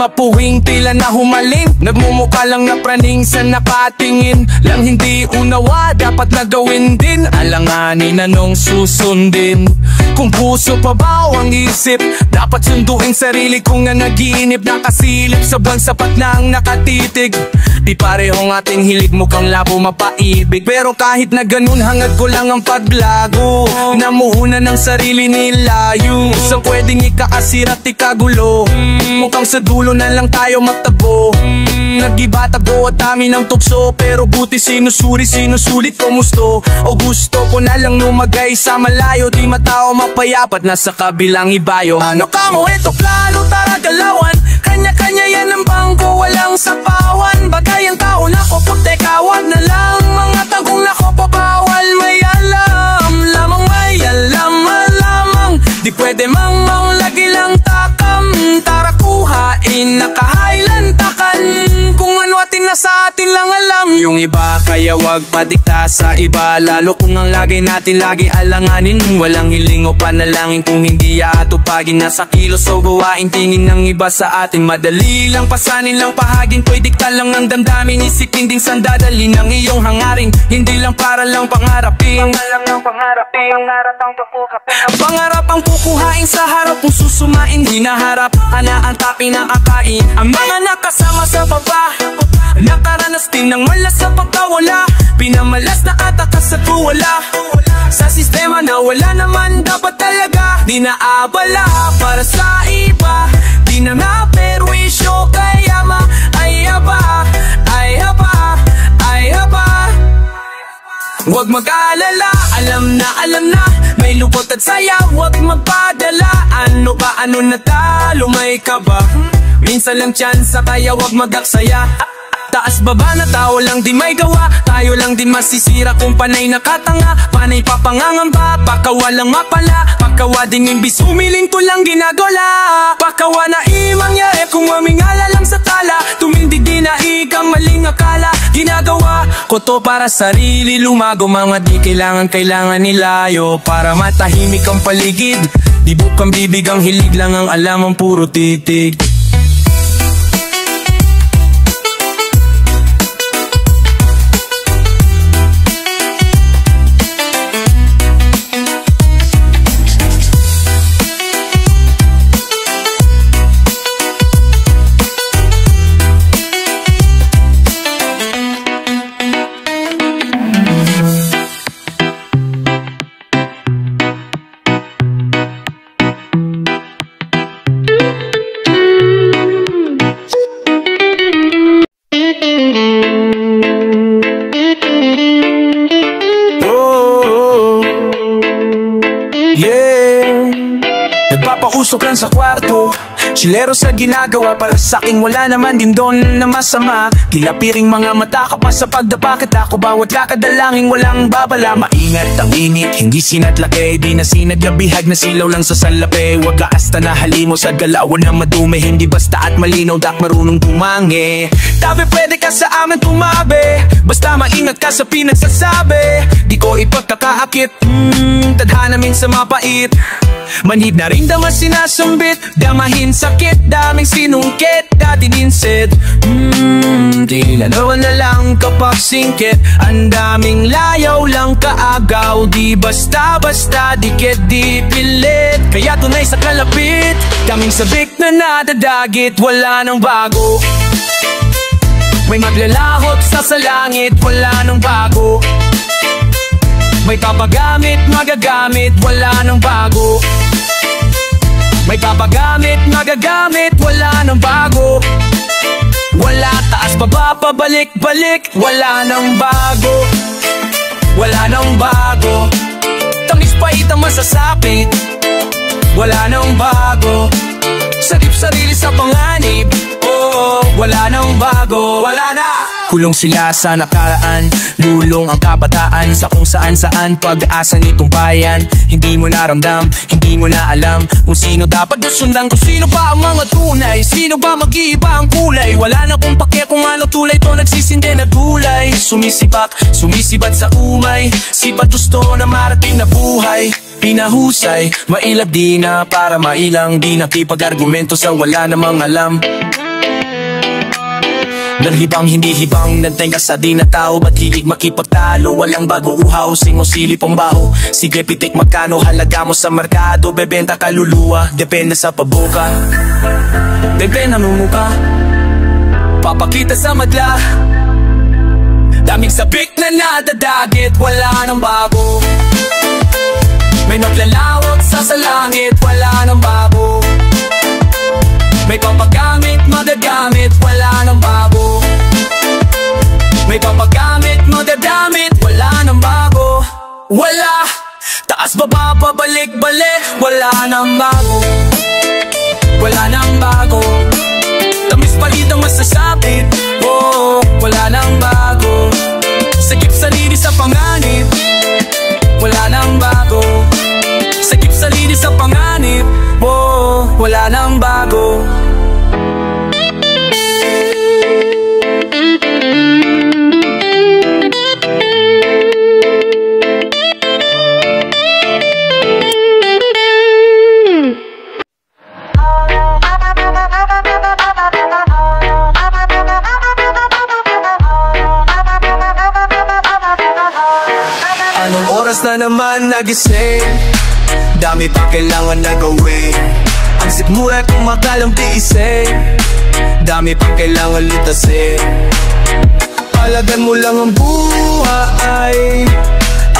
mga puwing tila na humaling, nagmumukha lang na praning sa nakatingin lang hindi unawa, dapat na gawin din. Alanganin anong susundin, kung puso pa ba o ang isip, dapat sunduin sarili kong na nag-iinip. Nakasilip sa buwan, sapat na ang nakatitig. Di parehong ating hilig, mukhang labo mapaibig. Pero kahit na ganun, hangad ko lang ang paglago. Namuhunan ng sarili nilayo, isang pwedeng ikakasira at ikagulo. Mukhang sa dulo na lang tayo magtagbo. Nag-iba tago at amin ang tukso, pero buti sinusulit ko musto. O gusto ko na lang lumagay sa malayo, di matao mapayapat na sa kabilang ibayo. Ano ka mo, ito plano, tara galawan. Kanya-kanya yan ang bangko, walang sapawan. Bagay ang tao na ko, teka wag na lang. Mga tagong na ko, pabawal. May alam, lamang may alam, malamang. Di pwede mang lagi lang takam. Tara kuhain, nakahailan takan. Kung ano atin na sa atin lang alam. Yung iba kaya wag padikta sa iba, lalo kung ang lagay natin lagi alanganin. Walang hiling o panalangin kung hindi atupagin. Nasa kilos o gawain tingin ng iba sa atin. Madali lang pasanin lang pahagin, pwede ka lang ang damdamin. Isipin ding sandadali ng iyong hangarin, hindi lang para lang pangarapin. Pangarap ang kukuhain sa harap, kung susumain hinaharap. Anaantapin na akain ang mga nakasama sa baba. Nakaranas din ng malas sa pagkawala, pinamalas na atakas sa tuwala. Sa sistema na wala naman dapat talaga, di na abala para sa iba. Di na naperwisyo kaya ay haba. Huwag mag-alala, alam na may lupot at saya, huwag magpadala. Ano na talo, may kaba. Minsan lang tsansa kaya huwag mag-aksaya. Taas baba na tao lang di may gawa, tayo lang din masisira kung panay nakatanga. Panay papangangamba, baka walang mapala. Pagkawa din imbis humiling ko lang ginagawa. Pagkawa na imangyari kung mamingala lang sa tala. Tumindig din na ikang maling akala. Ginagawa ko to para sarili lumago. Mga di kailangan nilayo para matahimik ang paligid. Di bukang bibig ang hilig lang ang alam, ang puro titig. Nagpapausok lang sa kwarto, chilero sa ginagawa. Para sa'king wala naman din doon na masama. Kilapiring mga mata ka pa sa pagdapakit ako. Bawat lakadalangin walang babala. Maingat ang init, hindi sinatlake. Di na sinagabihag na silaw lang sa salape. Huwag ka asta na halimo sa galawan na madumi. Hindi basta at malinaw dak marunong tumangi. Tabi pwede ka sa amin tumabi, basta maingat ka sa pinagsasabi. Di ko ipagkakaakit, tadhana minsan mapait. Manhid na rin daman sinasambit, damahin sakit, daming sinungkit, dati dinset. Tila naman na lang kapag singkit, ang daming layaw lang kaagaw. Di basta-basta, dikit di pilit, kaya tunay sa kalapit. Daming sabik na nadadagit, wala nang bago. May maglalahot sa salangit, wala nang bago. May papagamit, magagamit, wala nang bago. May papagamit, magagamit, wala nang bago. Wala taas, baba, pabalik-balik, wala nang bago. Wala nang bago. Tamis pa itang masasapit, wala nang bago. Sarip sarili sa panganib, wala nang bago, wala na. Kulong sila sa nakaraan, lulong ang kabataan sa kung saan-saan. Pag-asa nitong bayan, hindi mo naramdam, hindi mo na alam kung sino dapat sundan, kung sino ba ang mga tunay, sino ba mag-iiba ang kulay. Wala na kung pake kung ano tulay to, nagsisindi na gulay. Sumisibat sa umay, sibat gusto na marating na buhay. Pinahusay, mailap di na para mailang di nakipag-argumento sa wala namang alam. Nalhibang hindi hibang, nagtenga sa di na tao. Ba't hilig makipagtalo, walang bago uhaw. Singo silip ang baho, sige pitik magkano halaga mo sa merkado. Bebenta kaluluwa, depende sa paboka. Bebe namumuka, papakita sa madla. Daming sabik na nadadagit, wala nang bago. May naglalawak sa salangit, wala nang bago. May papagamit, magagamit, wala nang bago. May papagamit, magagamit, wala nang bago. Wala, taas baba, pabalik, balik, wala nang bago. Wala nang bago. Tamis palit ang masasabit, oh, wala nang bago. Sakip sa linis sa panganib, wala nang bago. Sakip sa linis sa panganib, oh, wala nang bago. Anong oras na naman nagising? Dami pa kailangan na gawin. Ang sikmura kung makalang tiisin. Dami pa kailangan lutasin. Palagan mo lang ang buhay.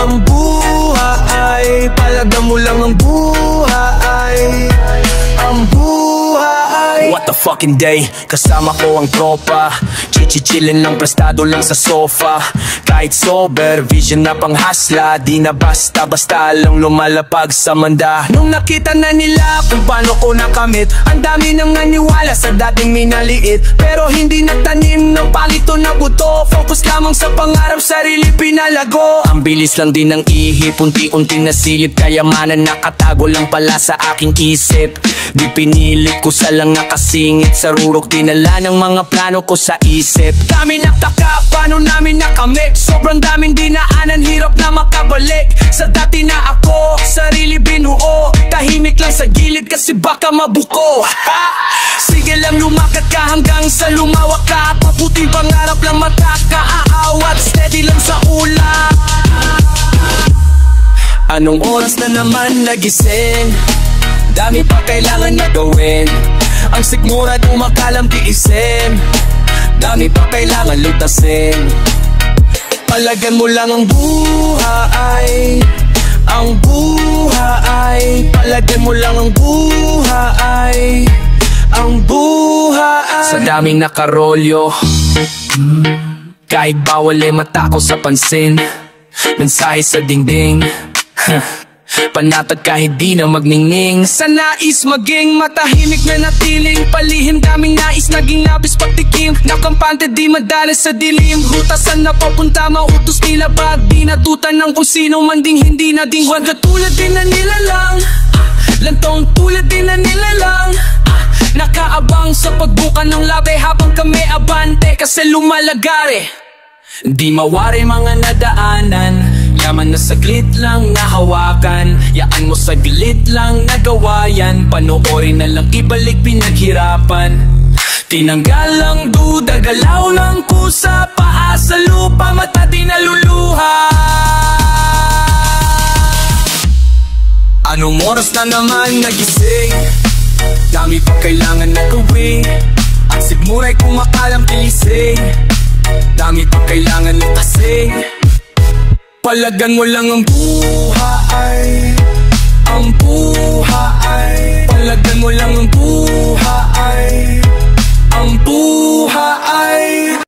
Ang buhay. Palagan mo lang ang buhay. Ang buhay. What the fucking day, kasama ko ang tropa. Chichillin lang, prestado lang sa sofa. Kahit sober, vision na panghasla. Di na basta-basta lang lumalapag sa manda. Nung nakita na nila kung paano ko nakamit, ang dami nang naniwala sa dating minaliit. Pero hindi nagtanim ng palito na buto. Focus lamang sa pangarap, sarili pinalago. Ang bilis lang din ng ihip, unti-unti nasilip. Kayamanan nakatago lang pala sa aking isip. Di pinilit ko salang nakasingit sa rurok. Dinala ng mga plano ko sa isip. Dami nagtaka, paano namin nakamit? Sobrang daming dinaanan, hirap na makabalik. Sa dati na ako, sarili binuo. Tahimik lang sa gilid kasi baka mabuko. Sige lang lumakad ka hanggang sa lumawak ka. At mabuting pangarap lang matakaawat. Steady lang sa ulap. Anong oras na naman nagising? Dami pa kailangan na gawin. Ang sikmura at umakalam tiisin. Dami pa kailangan lutasin. Palagan mo lang ang buhay. Ang buhay. Palagan mo lang ang buhay. Ang buhay. Sa daming nakarolyo, kahit bawal ay mata ko sa pansin. Mensahe sa dingding, panatag kahit di na magningning. Sa nais maging matahimik na natiling palihim. Daming nais naging labis pagtikim. Nakampante di madalas sa dilim. Hutasan na papunta mautos nila. Bag di natutan ng kung sino man ding hindi na ding. Huwag katulad din na nilalang. Lantong tulad din na nilalang. Nakaabang sa pagbuka ng labi habang kami abante. Kasi lumalagare, di mawari mga nadaanan. Yaman na saglit lang nahawakan. Yaan mo sa gilid lang nagawa yan. Panoorin na lang ibalik pinaghirapan. Tinanggal ang duda, galaw lang kusa. Paa sa lupa, mata di naluluha. Anong oras na naman nagising? Dami pa kailangan na gawin. Ang sigmuray kumakalam tilising. Dami pa kailangan na kasing. Palagan mo lang ang buhay. Ang buhay. Palagan mo lang ang buhay. Ang buhay.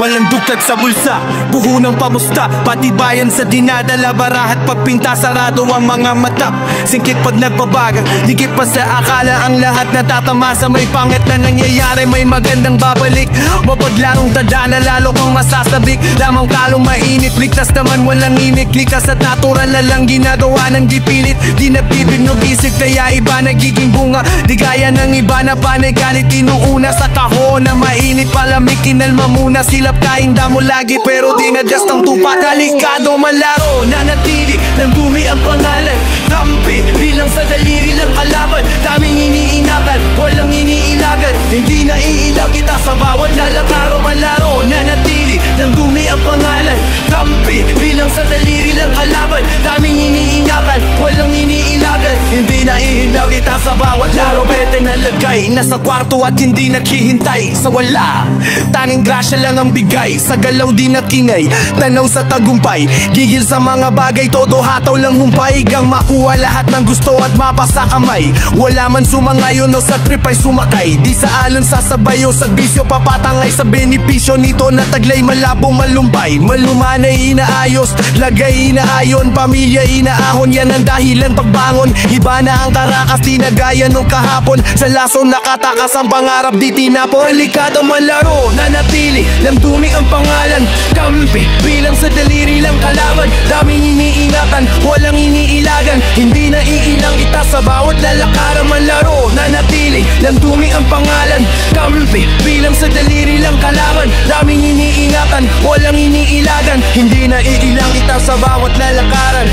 walang dugtag sa bulsa, puhunang pamusta, pati bayan sa dinadala, barahat pagpinta, sarado ang mga mata. Singkit pag nagbabaga, dikit pa sa akala, ang lahat natatamasa. May pangit na nangyayari, may magandang babalik. Mapaglarong tadhana, lalo kang masasabik. Lamang talong mainit, ligtas naman walang inik. Likas at natural na lang ginagawa ng dipilit. Di nabibignog isip, kaya iba nagiging bunga. Di gaya ng iba na panay galit inuuna. Sa kahon na mainit, palamig, kinalma muna. Silap kaing damo lagi, pero di nadjust ang tupa. Delikado malaro, nanatili ng dumi ang pangalan. Kampi, bilang sa daliri lang kalaban. Daming iniinakan, walang iniilagan. Hindi na iilaw kita sa bawat lalakaro malaro. Nanatili ng dumi ang pangalan. Kampi, bilang sa daliri lang kalaban. Daming iniinakan, walang iniilagan. Hindi na iilaw kita sa bawat laro. Bete na lagay, nasa kwarto at hindi naghihintay sa wala. Tanging grasya lang ang bigay, sa galaw di nakingay, tanaw sa tagumpay. Gigil sa mga bagay, todo hataw lang humpay. Gang makuha lahat ng gusto at mapasa kamay. Wala man sumangayon o sa trip ay sumakay. Di sa alon sasabay o sa bisyo papatangay. Sa benepisyo nito na taglay, malabo malumpay. Malumanay inaayos, lagay inaayon, pamilya inaahon. Yan ang dahilan pagbangon, iba na ang karakas, di na gaya nung kahapon. Sa laso nakatakas ang pangarap, di tinapon. Delikado malaro, nanatili lang dumi ang pangalan. Kampi, bilang sa daliri lang kalaban. Daming iniingatan, walang iniilagan. Hindi na iilang kita sa bawat lalakaran malaro. Nanatili lang dumi ang pangalan. Kampi, bilang sa daliri lang kalaban. Daming iniingatan, walang iniilagan. Hindi na iilang kita sa bawat lalakaran.